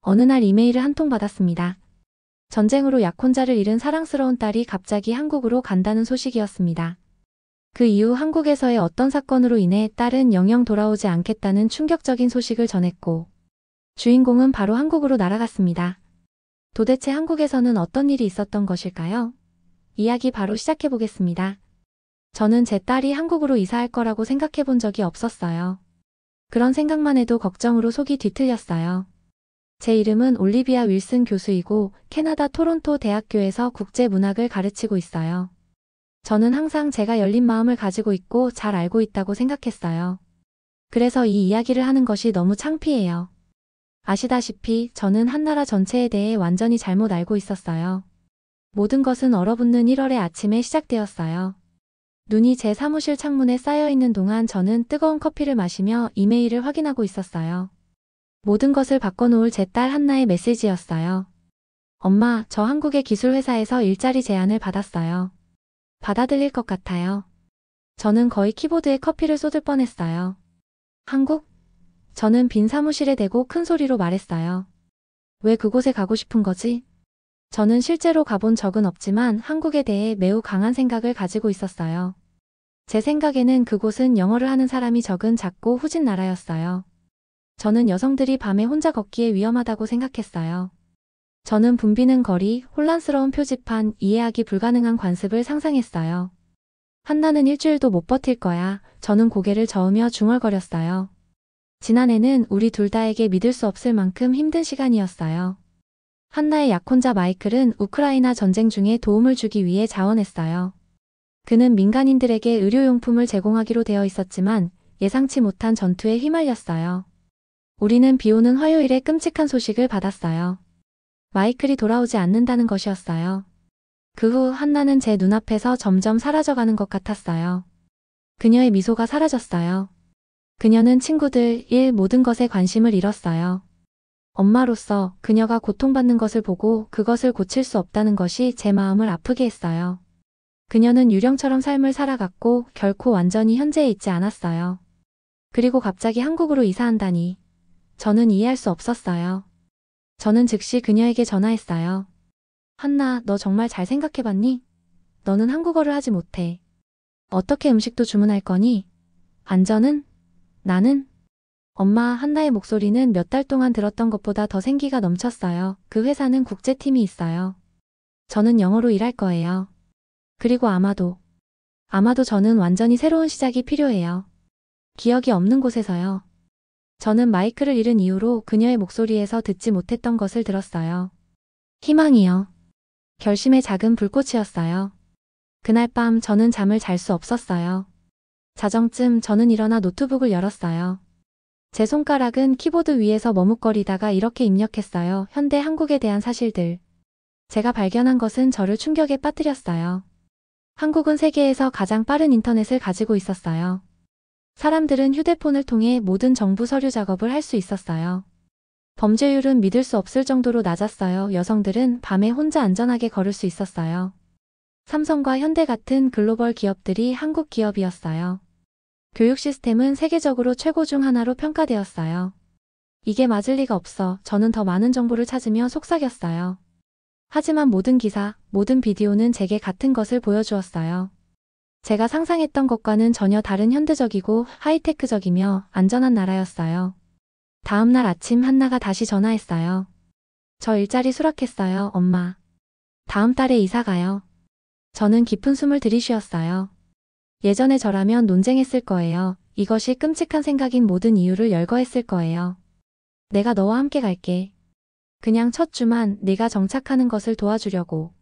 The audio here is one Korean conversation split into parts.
어느 날 이메일을 한 통 받았습니다. 전쟁으로 약혼자를 잃은 사랑스러운 딸이 갑자기 한국으로 간다는 소식이었습니다. 그 이후 한국에서의 어떤 사건으로 인해 딸은 영영 돌아오지 않겠다는 충격적인 소식을 전했고, 주인공은 바로 한국으로 날아갔습니다. 도대체 한국에서는 어떤 일이 있었던 것일까요? 이야기 바로 시작해 보겠습니다. 저는 제 딸이 한국으로 이사할 거라고 생각해 본 적이 없었어요. 그런 생각만 해도 걱정으로 속이 뒤틀렸어요. 제 이름은 올리비아 윌슨 교수이고 캐나다 토론토 대학교에서 국제문학을 가르치고 있어요. 저는 항상 제가 열린 마음을 가지고 있고 잘 알고 있다고 생각했어요. 그래서 이 이야기를 하는 것이 너무 창피해요. 아시다시피 저는 한나라 전체에 대해 완전히 잘못 알고 있었어요. 모든 것은 얼어붙는 1월의 아침에 시작되었어요. 눈이 제 사무실 창문에 쌓여있는 동안 저는 뜨거운 커피를 마시며 이메일을 확인하고 있었어요. 모든 것을 바꿔놓을 제 딸 한나의 메시지였어요. 엄마, 저 한국의 기술회사에서 일자리 제안을 받았어요. 받아들일 것 같아요. 저는 거의 키보드에 커피를 쏟을 뻔했어요. 한국? 저는 빈 사무실에 대고 큰 소리로 말했어요. 왜 그곳에 가고 싶은 거지? 저는 실제로 가본 적은 없지만 한국에 대해 매우 강한 생각을 가지고 있었어요. 제 생각에는 그곳은 영어를 하는 사람이 적은 작고 후진 나라였어요. 저는 여성들이 밤에 혼자 걷기에 위험하다고 생각했어요. 저는 붐비는 거리, 혼란스러운 표지판, 이해하기 불가능한 관습을 상상했어요. 한나는 일주일도 못 버틸 거야. 저는 고개를 저으며 중얼거렸어요. 지난해는 우리 둘 다에게 믿을 수 없을 만큼 힘든 시간이었어요. 한나의 약혼자 마이클은 우크라이나 전쟁 중에 도움을 주기 위해 자원했어요. 그는 민간인들에게 의료용품을 제공하기로 되어 있었지만 예상치 못한 전투에 휘말렸어요. 우리는 비오는 화요일에 끔찍한 소식을 받았어요. 마이클이 돌아오지 않는다는 것이었어요. 그 후 한나는 제 눈앞에서 점점 사라져가는 것 같았어요. 그녀의 미소가 사라졌어요. 그녀는 친구들, 일, 모든 것에 관심을 잃었어요. 엄마로서 그녀가 고통받는 것을 보고 그것을 고칠 수 없다는 것이 제 마음을 아프게 했어요. 그녀는 유령처럼 삶을 살아갔고 결코 완전히 현재에 있지 않았어요. 그리고 갑자기 한국으로 이사한다니. 저는 이해할 수 없었어요. 저는 즉시 그녀에게 전화했어요. 한나, 너 정말 잘 생각해봤니? 너는 한국어를 하지 못해. 어떻게 음식도 주문할 거니? 안전은? 나는? 엄마, 한나의 목소리는 몇 달 동안 들었던 것보다 더 생기가 넘쳤어요. 그 회사는 국제팀이 있어요. 저는 영어로 일할 거예요. 그리고 아마도 저는 완전히 새로운 시작이 필요해요. 기억이 없는 곳에서요. 저는 마이클을 잃은 이후로 그녀의 목소리에서 듣지 못했던 것을 들었어요. 희망이요. 결심의 작은 불꽃이었어요. 그날 밤 저는 잠을 잘 수 없었어요. 자정쯤 저는 일어나 노트북을 열었어요. 제 손가락은 키보드 위에서 머뭇거리다가 이렇게 입력했어요. 현대 한국에 대한 사실들. 제가 발견한 것은 저를 충격에 빠뜨렸어요. 한국은 세계에서 가장 빠른 인터넷을 가지고 있었어요. 사람들은 휴대폰을 통해 모든 정부 서류 작업을 할 수 있었어요. 범죄율은 믿을 수 없을 정도로 낮았어요. 여성들은 밤에 혼자 안전하게 걸을 수 있었어요. 삼성과 현대 같은 글로벌 기업들이 한국 기업이었어요. 교육 시스템은 세계적으로 최고 중 하나로 평가되었어요. 이게 맞을 리가 없어. 저는 더 많은 정보를 찾으며 속삭였어요. 하지만 모든 기사, 모든 비디오는 제게 같은 것을 보여주었어요. 제가 상상했던 것과는 전혀 다른 현대적이고 하이테크적이며 안전한 나라였어요. 다음 날 아침 한나가 다시 전화했어요. 저 일자리 수락했어요, 엄마. 다음 달에 이사 가요. 저는 깊은 숨을 들이쉬었어요. 예전에 저라면 논쟁했을 거예요. 이것이 끔찍한 생각인 모든 이유를 열거했을 거예요. 내가 너와 함께 갈게. 그냥 첫 주만 네가 정착하는 것을 도와주려고.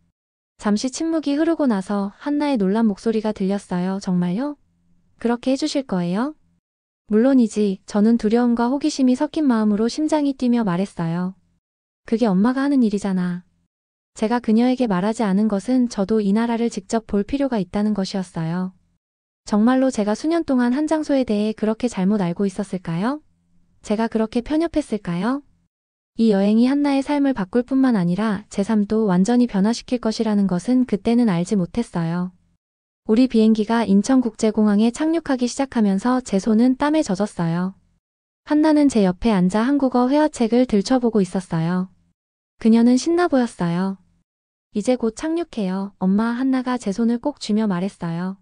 잠시 침묵이 흐르고 나서 한나의 놀란 목소리가 들렸어요. 정말요? 그렇게 해주실 거예요? 물론이지. 저는 두려움과 호기심이 섞인 마음으로 심장이 뛰며 말했어요. 그게 엄마가 하는 일이잖아. 제가 그녀에게 말하지 않은 것은 저도 이 나라를 직접 볼 필요가 있다는 것이었어요. 정말로 제가 수년 동안 한 장소에 대해 그렇게 잘못 알고 있었을까요? 제가 그렇게 편협했을까요? 이 여행이 한나의 삶을 바꿀 뿐만 아니라 제 삶도 완전히 변화시킬 것이라는 것은 그때는 알지 못했어요. 우리 비행기가 인천국제공항에 착륙하기 시작하면서 제 손은 땀에 젖었어요. 한나는 제 옆에 앉아 한국어 회화책을 들춰보고 있었어요. 그녀는 신나 보였어요. 이제 곧 착륙해요. 엄마. 한나가 제 손을 꼭 쥐며 말했어요.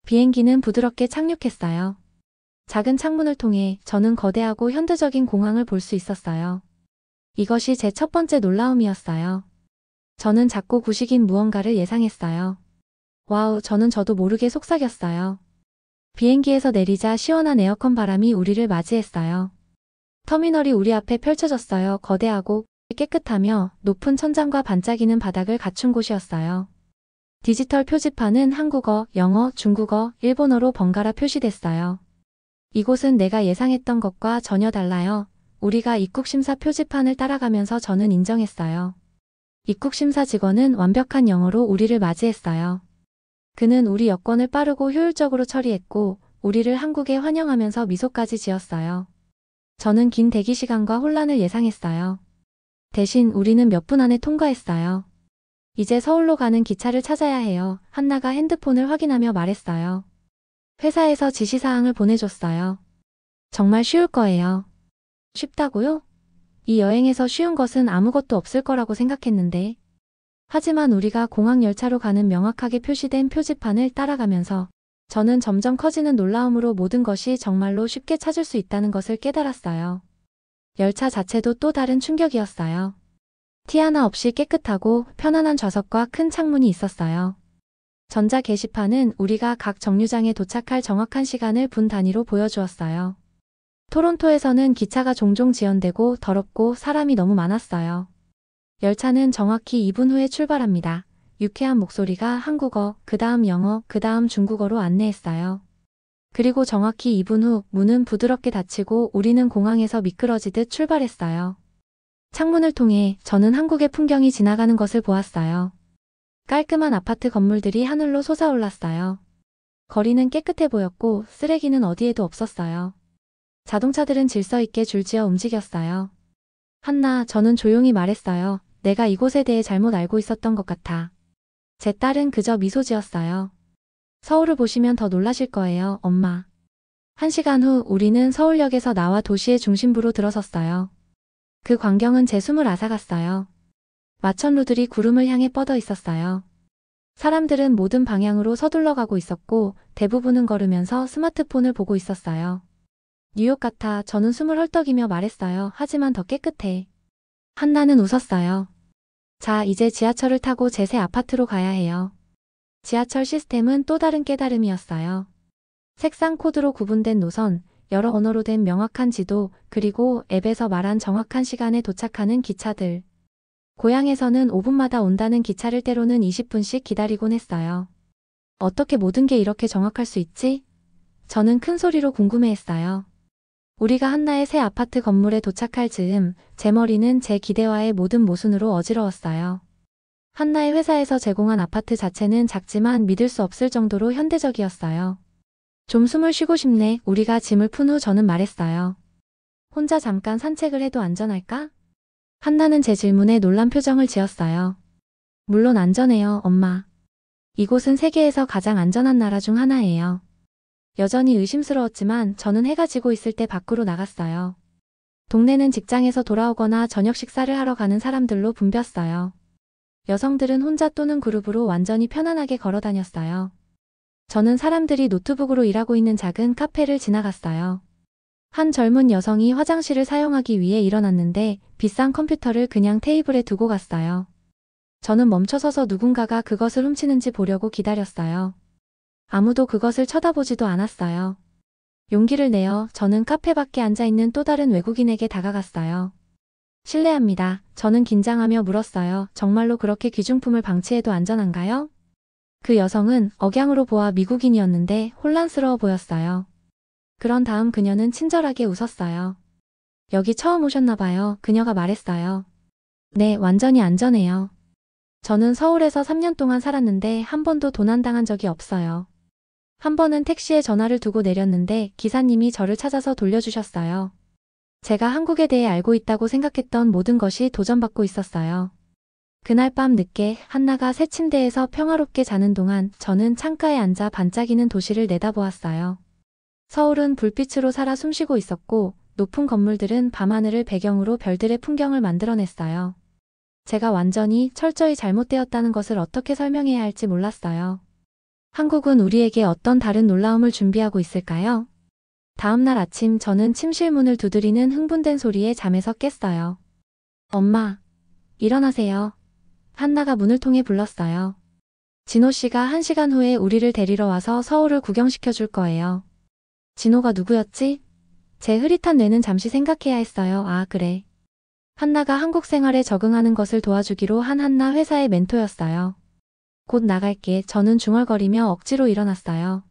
비행기는 부드럽게 착륙했어요. 작은 창문을 통해 저는 거대하고 현대적인 공항을 볼 수 있었어요. 이것이 제 첫 번째 놀라움이었어요. 저는 작고 구식인 무언가를 예상했어요. 와우, 저도 모르게 속삭였어요. 비행기에서 내리자 시원한 에어컨 바람이 우리를 맞이했어요. 터미널이 우리 앞에 펼쳐졌어요. 거대하고 깨끗하며 높은 천장과 반짝이는 바닥을 갖춘 곳이었어요. 디지털 표지판은 한국어, 영어, 중국어, 일본어로 번갈아 표시됐어요. 이곳은 내가 예상했던 것과 전혀 달라요. 우리가 입국심사 표지판을 따라가면서 저는 인정했어요. 입국심사 직원은 완벽한 영어로 우리를 맞이했어요. 그는 우리 여권을 빠르고 효율적으로 처리했고 우리를 한국에 환영하면서 미소까지 지었어요. 저는 긴 대기 시간과 혼란을 예상했어요. 대신 우리는 몇 분 안에 통과했어요. 이제 서울로 가는 기차를 찾아야 해요. 한나가 핸드폰을 확인하며 말했어요. 회사에서 지시사항을 보내줬어요. 정말 쉬울 거예요. 쉽다고요? 이 여행에서 쉬운 것은 아무것도 없을 거라고 생각했는데. 하지만 우리가 공항 열차로 가는 명확하게 표시된 표지판을 따라가면서 저는 점점 커지는 놀라움으로 모든 것이 정말로 쉽게 찾을 수 있다는 것을 깨달았어요. 열차 자체도 또 다른 충격이었어요. 티 하나 없이 깨끗하고 편안한 좌석과 큰 창문이 있었어요. 전자 게시판은 우리가 각 정류장에 도착할 정확한 시간을 분 단위로 보여주었어요. 토론토에서는 기차가 종종 지연되고 더럽고 사람이 너무 많았어요. 열차는 정확히 2분 후에 출발합니다. 유쾌한 목소리가 한국어, 그 다음 영어, 그 다음 중국어로 안내했어요. 그리고 정확히 2분 후 문은 부드럽게 닫히고 우리는 공항에서 미끄러지듯 출발했어요. 창문을 통해 저는 한국의 풍경이 지나가는 것을 보았어요. 깔끔한 아파트 건물들이 하늘로 솟아올랐어요. 거리는 깨끗해 보였고 쓰레기는 어디에도 없었어요. 자동차들은 질서 있게 줄지어 움직였어요. 한나, 저는 조용히 말했어요. 내가 이곳에 대해 잘못 알고 있었던 것 같아. 제 딸은 그저 미소 지었어요. 서울을 보시면 더 놀라실 거예요, 엄마. 1시간 후 우리는 서울역에서 나와 도시의 중심부로 들어섰어요. 그 광경은 제 숨을 앗아갔어요. 마천루들이 구름을 향해 뻗어 있었어요. 사람들은 모든 방향으로 서둘러 가고 있었고 대부분은 걸으면서 스마트폰을 보고 있었어요. 뉴욕 같아. 저는 숨을 헐떡이며 말했어요. 하지만 더 깨끗해. 한나는 웃었어요. 자, 이제 지하철을 타고 제 새 아파트로 가야 해요. 지하철 시스템은 또 다른 깨달음이었어요. 색상 코드로 구분된 노선, 여러 언어로 된 명확한 지도, 그리고 앱에서 말한 정확한 시간에 도착하는 기차들. 고향에서는 5분마다 온다는 기차를 때로는 20분씩 기다리곤 했어요. 어떻게 모든 게 이렇게 정확할 수 있지? 저는 큰 소리로 궁금해했어요. 우리가 한나의 새 아파트 건물에 도착할 즈음 제 머리는 제 기대와의 모든 모순으로 어지러웠어요. 한나의 회사에서 제공한 아파트 자체는 작지만 믿을 수 없을 정도로 현대적이었어요. 좀 숨을 쉬고 싶네. 우리가 짐을 푼 후 저는 말했어요. 혼자 잠깐 산책을 해도 안전할까? 한나는 제 질문에 놀란 표정을 지었어요. 물론 안전해요, 엄마. 이곳은 세계에서 가장 안전한 나라 중 하나예요. 여전히 의심스러웠지만 저는 해가 지고 있을 때 밖으로 나갔어요. 동네는 직장에서 돌아오거나 저녁 식사를 하러 가는 사람들로 붐볐어요. 여성들은 혼자 또는 그룹으로 완전히 편안하게 걸어 다녔어요. 저는 사람들이 노트북으로 일하고 있는 작은 카페를 지나갔어요. 한 젊은 여성이 화장실을 사용하기 위해 일어났는데 비싼 컴퓨터를 그냥 테이블에 두고 갔어요. 저는 멈춰서서 누군가가 그것을 훔치는지 보려고 기다렸어요. 아무도 그것을 쳐다보지도 않았어요. 용기를 내어 저는 카페 밖에 앉아있는 또 다른 외국인에게 다가갔어요. 실례합니다. 저는 긴장하며 물었어요. 정말로 그렇게 귀중품을 방치해도 안전한가요? 그 여성은 억양으로 보아 미국인이었는데 혼란스러워 보였어요. 그런 다음 그녀는 친절하게 웃었어요. 여기 처음 오셨나 봐요. 그녀가 말했어요. 네, 완전히 안전해요. 저는 서울에서 3년 동안 살았는데 한 번도 도난당한 적이 없어요. 한 번은 택시에 전화를 두고 내렸는데 기사님이 저를 찾아서 돌려주셨어요. 제가 한국에 대해 알고 있다고 생각했던 모든 것이 도전받고 있었어요. 그날 밤 늦게 한나가 새 침대에서 평화롭게 자는 동안 저는 창가에 앉아 반짝이는 도시를 내다보았어요. 서울은 불빛으로 살아 숨쉬고 있었고 높은 건물들은 밤하늘을 배경으로 별들의 풍경을 만들어냈어요. 제가 완전히 철저히 잘못되었다는 것을 어떻게 설명해야 할지 몰랐어요. 한국은 우리에게 어떤 다른 놀라움을 준비하고 있을까요? 다음 날 아침 저는 침실 문을 두드리는 흥분된 소리에 잠에서 깼어요. 엄마, 일어나세요. 한나가 문을 통해 불렀어요. 진호 씨가 1시간 후에 우리를 데리러 와서 서울을 구경시켜 줄 거예요. 진호가 누구였지? 제 흐릿한 뇌는 잠시 생각해야 했어요. 아, 그래. 한나가 한국 생활에 적응하는 것을 도와주기로 한 한나 회사의 멘토였어요. 곧 나갈게. 저는 중얼거리며 억지로 일어났어요.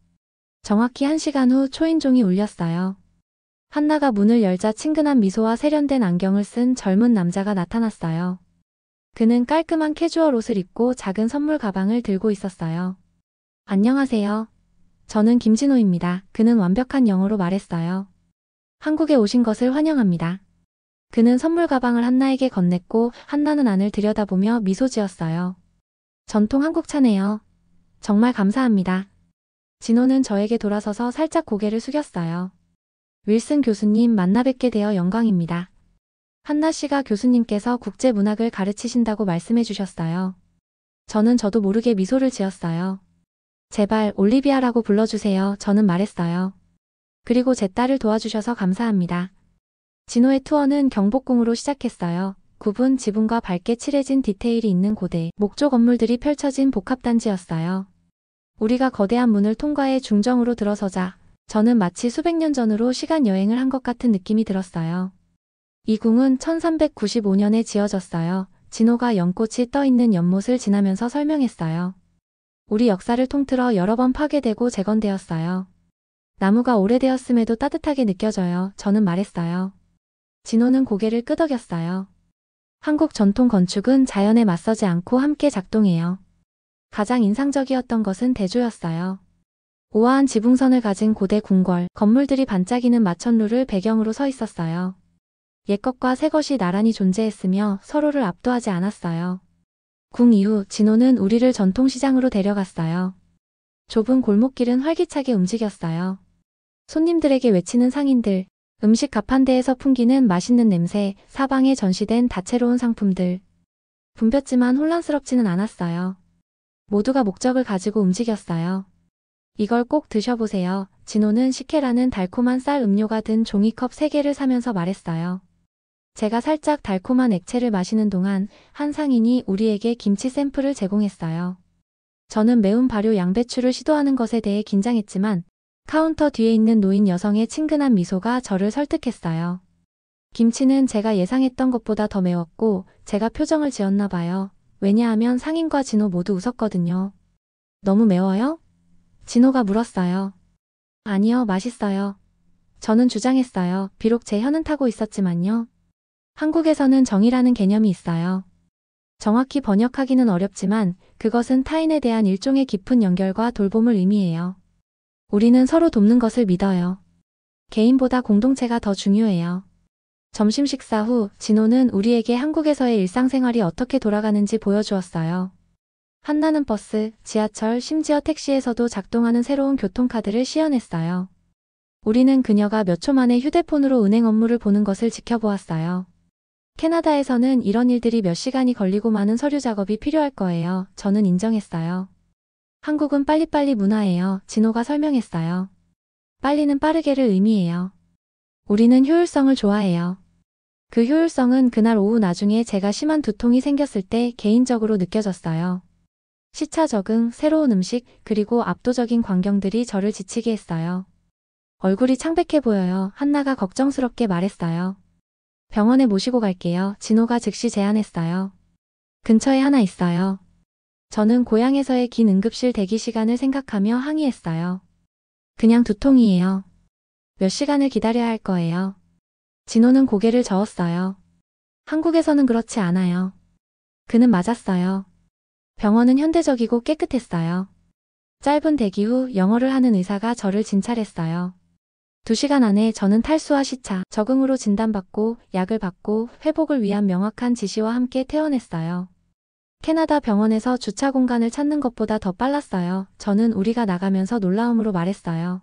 정확히 1시간 후 초인종이 울렸어요. 한나가 문을 열자 친근한 미소와 세련된 안경을 쓴 젊은 남자가 나타났어요. 그는 깔끔한 캐주얼 옷을 입고 작은 선물 가방을 들고 있었어요. 안녕하세요. 저는 김진호입니다. 그는 완벽한 영어로 말했어요. 한국에 오신 것을 환영합니다. 그는 선물 가방을 한나에게 건넸고 한나는 안을 들여다보며 미소 지었어요. 전통 한국 차네요. 정말 감사합니다. 진호는 저에게 돌아서서 살짝 고개를 숙였어요. 윌슨 교수님 만나 뵙게 되어 영광입니다. 한나 씨가 교수님께서 국제문학을 가르치신다고 말씀해 주셨어요. 저도 모르게 미소를 지었어요. 제발 올리비아라고 불러주세요. 저는 말했어요. 그리고 제 딸을 도와주셔서 감사합니다. 진호의 투어는 경복궁으로 시작했어요. 굽은 지붕과 밝게 칠해진 디테일이 있는 고대, 목조 건물들이 펼쳐진 복합단지였어요. 우리가 거대한 문을 통과해 중정으로 들어서자 저는 마치 수백 년 전으로 시간 여행을 한 것 같은 느낌이 들었어요. 이 궁은 1395년에 지어졌어요. 진호가 연꽃이 떠있는 연못을 지나면서 설명했어요. 우리 역사를 통틀어 여러 번 파괴되고 재건되었어요. 나무가 오래되었음에도 따뜻하게 느껴져요. 저는 말했어요. 진호는 고개를 끄덕였어요. 한국 전통 건축은 자연에 맞서지 않고 함께 작동해요. 가장 인상적이었던 것은 대조였어요. 우아한 지붕선을 가진 고대 궁궐, 건물들이 반짝이는 마천루를 배경으로 서 있었어요. 옛것과 새것이 나란히 존재했으며 서로를 압도하지 않았어요. 궁 이후 진호는 우리를 전통시장으로 데려갔어요. 좁은 골목길은 활기차게 움직였어요. 손님들에게 외치는 상인들, 음식 가판대에서 풍기는 맛있는 냄새, 사방에 전시된 다채로운 상품들. 붐볐지만 혼란스럽지는 않았어요. 모두가 목적을 가지고 움직였어요. 이걸 꼭 드셔보세요. 진호는 식혜라는 달콤한 쌀 음료가 든 종이컵 3개를 사면서 말했어요. 제가 살짝 달콤한 액체를 마시는 동안 한 상인이 우리에게 김치 샘플을 제공했어요. 저는 매운 발효 양배추를 시도하는 것에 대해 긴장했지만 카운터 뒤에 있는 노인 여성의 친근한 미소가 저를 설득했어요. 김치는 제가 예상했던 것보다 더 매웠고 제가 표정을 지었나 봐요. 왜냐하면 상인과 진호 모두 웃었거든요. 너무 매워요? 진호가 물었어요. 아니요, 맛있어요. 저는 주장했어요. 비록 제 혀는 타고 있었지만요. 한국에서는 정이라는 개념이 있어요. 정확히 번역하기는 어렵지만 그것은 타인에 대한 일종의 깊은 연결과 돌봄을 의미해요. 우리는 서로 돕는 것을 믿어요. 개인보다 공동체가 더 중요해요. 점심 식사 후 진호는 우리에게 한국에서의 일상생활이 어떻게 돌아가는지 보여주었어요. 한나는 버스, 지하철, 심지어 택시에서도 작동하는 새로운 교통카드를 시연했어요. 우리는 그녀가 몇 초 만에 휴대폰으로 은행 업무를 보는 것을 지켜보았어요. 캐나다에서는 이런 일들이 몇 시간이 걸리고 많은 서류 작업이 필요할 거예요. 저는 인정했어요. 한국은 빨리빨리 문화예요. 진호가 설명했어요. 빨리는 빠르게를 의미해요. 우리는 효율성을 좋아해요. 그 효율성은 그날 오후 나중에 제가 심한 두통이 생겼을 때 개인적으로 느껴졌어요. 시차 적응, 새로운 음식, 그리고 압도적인 광경들이 저를 지치게 했어요. 얼굴이 창백해 보여요. 한나가 걱정스럽게 말했어요. 병원에 모시고 갈게요. 진호가 즉시 제안했어요. 근처에 하나 있어요. 저는 고향에서의 긴 응급실 대기 시간을 생각하며 항의했어요. 그냥 두통이에요. 몇 시간을 기다려야 할 거예요. 진호는 고개를 저었어요. 한국에서는 그렇지 않아요. 그는 맞았어요. 병원은 현대적이고 깨끗했어요. 짧은 대기 후 영어를 하는 의사가 저를 진찰했어요. 2시간 안에 저는 탈수와 시차, 적응으로 진단받고 약을 받고 회복을 위한 명확한 지시와 함께 퇴원했어요. 캐나다 병원에서 주차 공간을 찾는 것보다 더 빨랐어요. 저는 우리가 나가면서 놀라움으로 말했어요.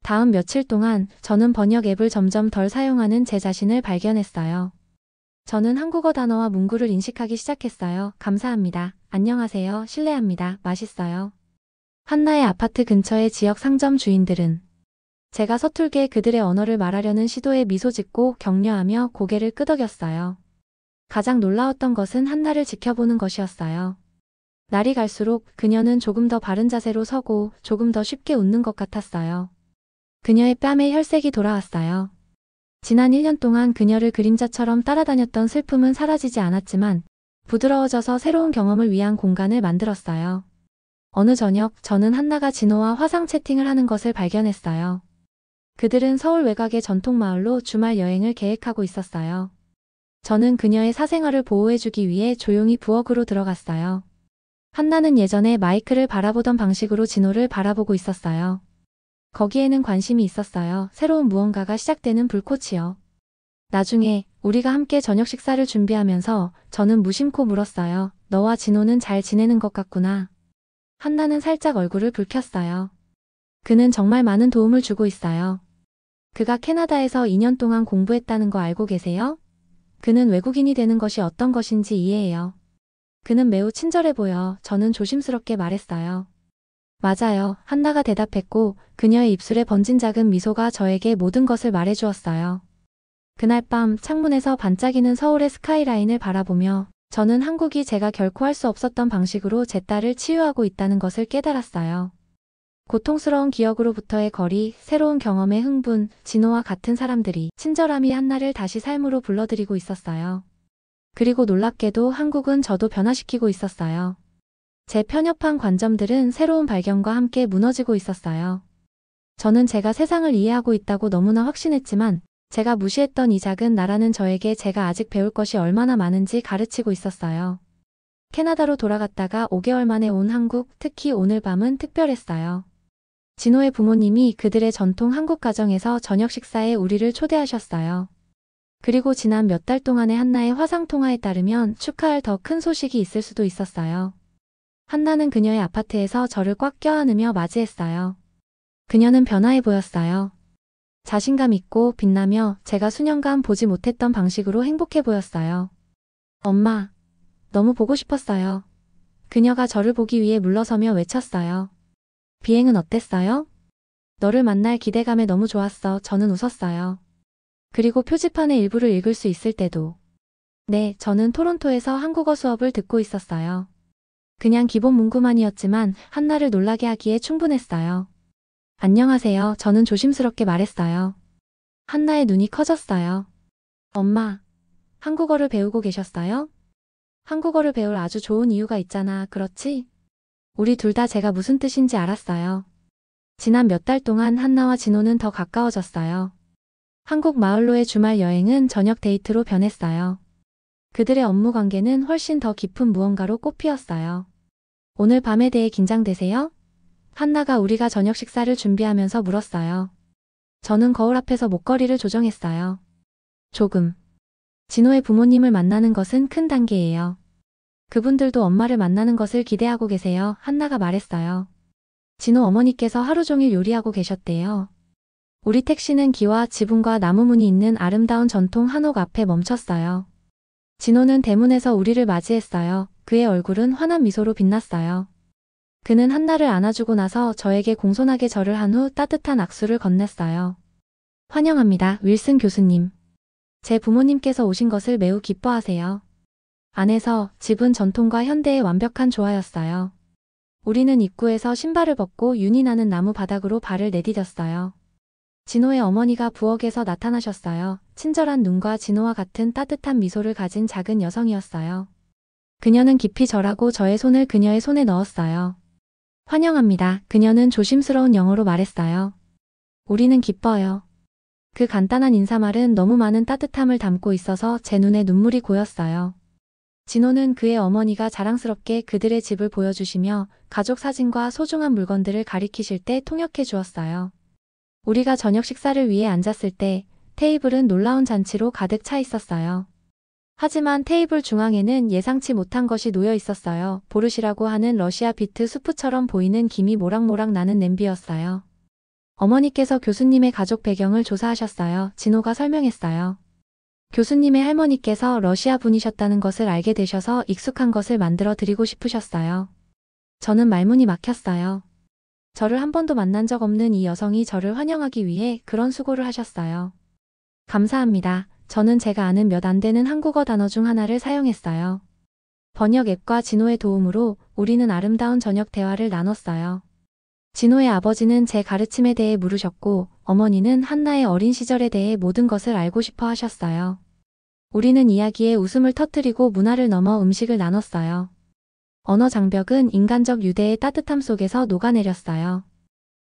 다음 며칠 동안 저는 번역 앱을 점점 덜 사용하는 제 자신을 발견했어요. 저는 한국어 단어와 문구를 인식하기 시작했어요. 감사합니다. 안녕하세요. 실례합니다. 맛있어요. 한나의 아파트 근처의 지역 상점 주인들은 제가 서툴게 그들의 언어를 말하려는 시도에 미소 짓고 격려하며 고개를 끄덕였어요. 가장 놀라웠던 것은 한나를 지켜보는 것이었어요. 날이 갈수록 그녀는 조금 더 바른 자세로 서고 조금 더 쉽게 웃는 것 같았어요. 그녀의 뺨에 혈색이 돌아왔어요. 지난 1년 동안 그녀를 그림자처럼 따라다녔던 슬픔은 사라지지 않았지만 부드러워져서 새로운 경험을 위한 공간을 만들었어요. 어느 저녁 저는 한나가 진호와 화상 채팅을 하는 것을 발견했어요. 그들은 서울 외곽의 전통마을로 주말 여행을 계획하고 있었어요. 저는 그녀의 사생활을 보호해주기 위해 조용히 부엌으로 들어갔어요. 한나는 예전에 마이크를 바라보던 방식으로 진호를 바라보고 있었어요. 거기에는 관심이 있었어요. 새로운 무언가가 시작되는 불꽃이요. 나중에 우리가 함께 저녁 식사를 준비하면서 저는 무심코 물었어요. 너와 진호는 잘 지내는 것 같구나. 한나는 살짝 얼굴을 붉혔어요. 그는 정말 많은 도움을 주고 있어요. 그가 캐나다에서 2년 동안 공부했다는 거 알고 계세요? 그는 외국인이 되는 것이 어떤 것인지 이해해요. 그는 매우 친절해 보여. 저는 조심스럽게 말했어요. 맞아요. 한나가 대답했고 그녀의 입술에 번진 작은 미소가 저에게 모든 것을 말해주었어요. 그날 밤 창문에서 반짝이는 서울의 스카이라인을 바라보며 저는 한국이 제가 결코 할 수 없었던 방식으로 제 딸을 치유하고 있다는 것을 깨달았어요. 고통스러운 기억으로부터의 거리, 새로운 경험의 흥분, 진호와 같은 사람들이 친절함이 한나를 다시 삶으로 불러들이고 있었어요. 그리고 놀랍게도 한국은 저도 변화시키고 있었어요. 제 편협한 관점들은 새로운 발견과 함께 무너지고 있었어요. 저는 제가 세상을 이해하고 있다고 너무나 확신했지만 제가 무시했던 이 작은 나라는 저에게 제가 아직 배울 것이 얼마나 많은지 가르치고 있었어요. 캐나다로 돌아갔다가 5개월 만에 온 한국, 특히 오늘 밤은 특별했어요. 진호의 부모님이 그들의 전통 한국 가정에서 저녁 식사에 우리를 초대하셨어요. 그리고 지난 몇 달 동안의 한나의 화상 통화에 따르면 축하할 더 큰 소식이 있을 수도 있었어요. 한나는 그녀의 아파트에서 저를 꽉 껴안으며 맞이했어요. 그녀는 변화해 보였어요. 자신감 있고 빛나며 제가 수년간 보지 못했던 방식으로 행복해 보였어요. 엄마, 너무 보고 싶었어요. 그녀가 저를 보기 위해 물러서며 외쳤어요. 비행은 어땠어요? 너를 만날 기대감에 너무 좋았어. 저는 웃었어요. 그리고 표지판의 일부를 읽을 수 있을 때도. 네, 저는 토론토에서 한국어 수업을 듣고 있었어요. 그냥 기본 문구만이었지만 한나를 놀라게 하기에 충분했어요. 안녕하세요. 저는 조심스럽게 말했어요. 한나의 눈이 커졌어요. 엄마, 한국어를 배우고 계셨어요? 한국어를 배울 아주 좋은 이유가 있잖아. 그렇지? 우리 둘 다 제가 무슨 뜻인지 알았어요. 지난 몇 달 동안 한나와 진호는 더 가까워졌어요. 한국 마을로의 주말 여행은 저녁 데이트로 변했어요. 그들의 업무 관계는 훨씬 더 깊은 무언가로 꽃피었어요. 오늘 밤에 대해 긴장되세요? 한나가 우리가 저녁 식사를 준비하면서 물었어요. 저는 거울 앞에서 목걸이를 조정했어요. 조금. 진호의 부모님을 만나는 것은 큰 단계예요. 그분들도 엄마를 만나는 것을 기대하고 계세요. 한나가 말했어요. 진호 어머니께서 하루 종일 요리하고 계셨대요. 우리 택시는 기와 지붕과 나무문이 있는 아름다운 전통 한옥 앞에 멈췄어요. 진호는 대문에서 우리를 맞이했어요. 그의 얼굴은 환한 미소로 빛났어요. 그는 한나를 안아주고 나서 저에게 공손하게 절을 한 후 따뜻한 악수를 건넸어요. 환영합니다, 윌슨 교수님. 제 부모님께서 오신 것을 매우 기뻐하세요. 안에서 집은 전통과 현대의 완벽한 조화였어요. 우리는 입구에서 신발을 벗고 윤이 나는 나무 바닥으로 발을 내디뎠어요. 진호의 어머니가 부엌에서 나타나셨어요. 친절한 눈과 진호와 같은 따뜻한 미소를 가진 작은 여성이었어요. 그녀는 깊이 절하고 저의 손을 그녀의 손에 넣었어요. 환영합니다. 그녀는 조심스러운 영어로 말했어요. 우리는 기뻐요. 그 간단한 인사말은 너무 많은 따뜻함을 담고 있어서 제 눈에 눈물이 고였어요. 진호는 그의 어머니가 자랑스럽게 그들의 집을 보여주시며 가족 사진과 소중한 물건들을 가리키실 때 통역해 주었어요. 우리가 저녁 식사를 위해 앉았을 때 테이블은 놀라운 잔치로 가득 차 있었어요. 하지만 테이블 중앙에는 예상치 못한 것이 놓여 있었어요. 보르시라고 하는 러시아 비트 수프처럼 보이는 김이 모락모락 나는 냄비였어요. 어머니께서 교수님의 가족 배경을 조사하셨어요. 진호가 설명했어요. 교수님의 할머니께서 러시아 분이셨다는 것을 알게 되셔서 익숙한 것을 만들어 드리고 싶으셨어요. 저는 말문이 막혔어요. 저를 한 번도 만난 적 없는 이 여성이 저를 환영하기 위해 그런 수고를 하셨어요. 감사합니다. 저는 제가 아는 몇 안 되는 한국어 단어 중 하나를 사용했어요. 번역 앱과 진호의 도움으로 우리는 아름다운 저녁 대화를 나눴어요. 진호의 아버지는 제 가르침에 대해 물으셨고 어머니는 한나의 어린 시절에 대해 모든 것을 알고 싶어 하셨어요. 우리는 이야기에 웃음을 터뜨리고 문화를 넘어 음식을 나눴어요. 언어 장벽은 인간적 유대의 따뜻함 속에서 녹아내렸어요.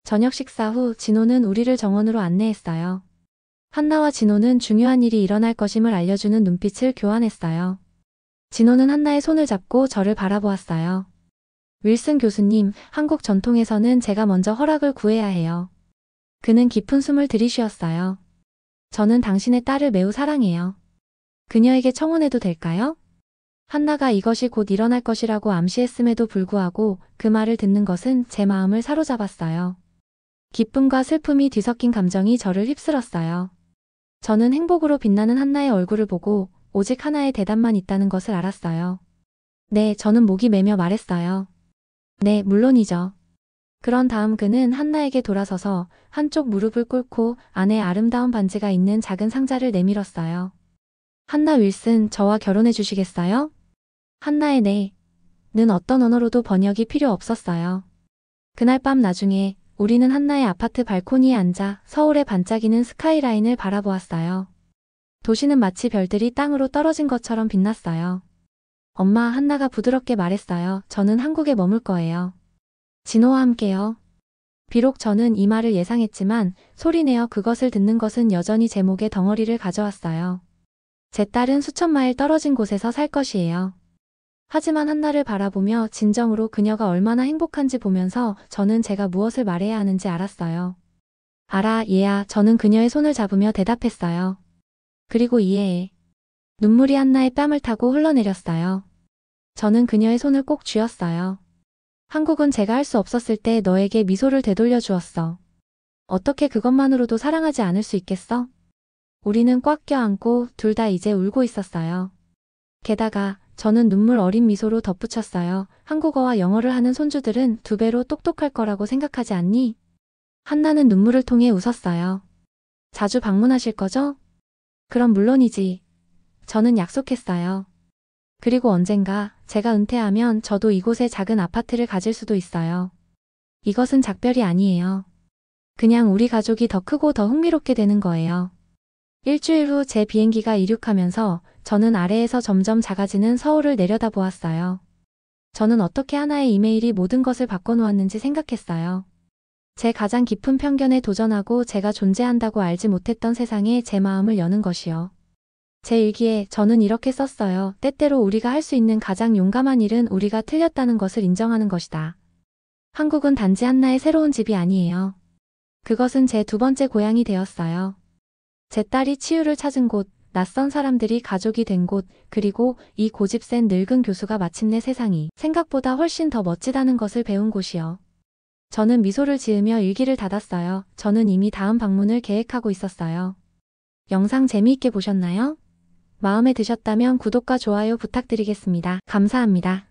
저녁 식사 후 진호는 우리를 정원으로 안내했어요. 한나와 진호는 중요한 일이 일어날 것임을 알려주는 눈빛을 교환했어요. 진호는 한나의 손을 잡고 저를 바라보았어요. 윌슨 교수님, 한국 전통에서는 제가 먼저 허락을 구해야 해요. 그는 깊은 숨을 들이쉬었어요. 저는 당신의 딸을 매우 사랑해요. 그녀에게 청혼해도 될까요? 한나가 이것이 곧 일어날 것이라고 암시했음에도 불구하고 그 말을 듣는 것은 제 마음을 사로잡았어요. 기쁨과 슬픔이 뒤섞인 감정이 저를 휩쓸었어요. 저는 행복으로 빛나는 한나의 얼굴을 보고 오직 하나의 대답만 있다는 것을 알았어요. 네, 저는 목이 메며 말했어요. 네, 물론이죠. 그런 다음 그는 한나에게 돌아서서 한쪽 무릎을 꿇고 안에 아름다운 반지가 있는 작은 상자를 내밀었어요. 한나 윌슨, 저와 결혼해 주시겠어요? 한나의 네는 어떤 언어로도 번역이 필요 없었어요. 그날 밤 나중에 우리는 한나의 아파트 발코니에 앉아 서울의 반짝이는 스카이라인을 바라보았어요. 도시는 마치 별들이 땅으로 떨어진 것처럼 빛났어요. 엄마, 한나가 부드럽게 말했어요. 저는 한국에 머물 거예요. 진호와 함께요. 비록 저는 이 말을 예상했지만 소리내어 그것을 듣는 것은 여전히 제 목에 덩어리를 가져왔어요. 제 딸은 수천 마일 떨어진 곳에서 살 것이에요. 하지만 한나를 바라보며 진정으로 그녀가 얼마나 행복한지 보면서 저는 제가 무엇을 말해야 하는지 알았어요. 알아, 얘야. 저는 그녀의 손을 잡으며 대답했어요. 그리고 이해해. 눈물이 한나의 뺨을 타고 흘러내렸어요. 저는 그녀의 손을 꼭 쥐었어요. 한국은 제가 할 수 없었을 때 너에게 미소를 되돌려 주었어. 어떻게 그것만으로도 사랑하지 않을 수 있겠어? 우리는 꽉 껴안고 둘 다 이제 울고 있었어요. 게다가 저는 눈물 어린 미소로 덧붙였어요. 한국어와 영어를 하는 손주들은 2배로 똑똑할 거라고 생각하지 않니? 한나는 눈물을 통해 웃었어요. 자주 방문하실 거죠? 그럼 물론이지. 저는 약속했어요. 그리고 언젠가 제가 은퇴하면 저도 이곳에 작은 아파트를 가질 수도 있어요. 이것은 작별이 아니에요. 그냥 우리 가족이 더 크고 더 흥미롭게 되는 거예요. 일주일 후 제 비행기가 이륙하면서 저는 아래에서 점점 작아지는 서울을 내려다보았어요. 저는 어떻게 하나의 이메일이 모든 것을 바꿔놓았는지 생각했어요. 제 가장 깊은 편견에 도전하고 제가 존재한다고 알지 못했던 세상에 제 마음을 여는 것이요. 제 일기에 저는 이렇게 썼어요. 때때로 우리가 할 수 있는 가장 용감한 일은 우리가 틀렸다는 것을 인정하는 것이다. 한국은 단지 한나의 새로운 집이 아니에요. 그것은 제 2번째 고향이 되었어요. 제 딸이 치유를 찾은 곳, 낯선 사람들이 가족이 된 곳, 그리고 이 고집센 늙은 교수가 마침내 세상이 생각보다 훨씬 더 멋지다는 것을 배운 곳이요. 저는 미소를 지으며 일기를 닫았어요. 저는 이미 다음 방문을 계획하고 있었어요. 영상 재미있게 보셨나요? 마음에 드셨다면 구독과 좋아요 부탁드리겠습니다. 감사합니다.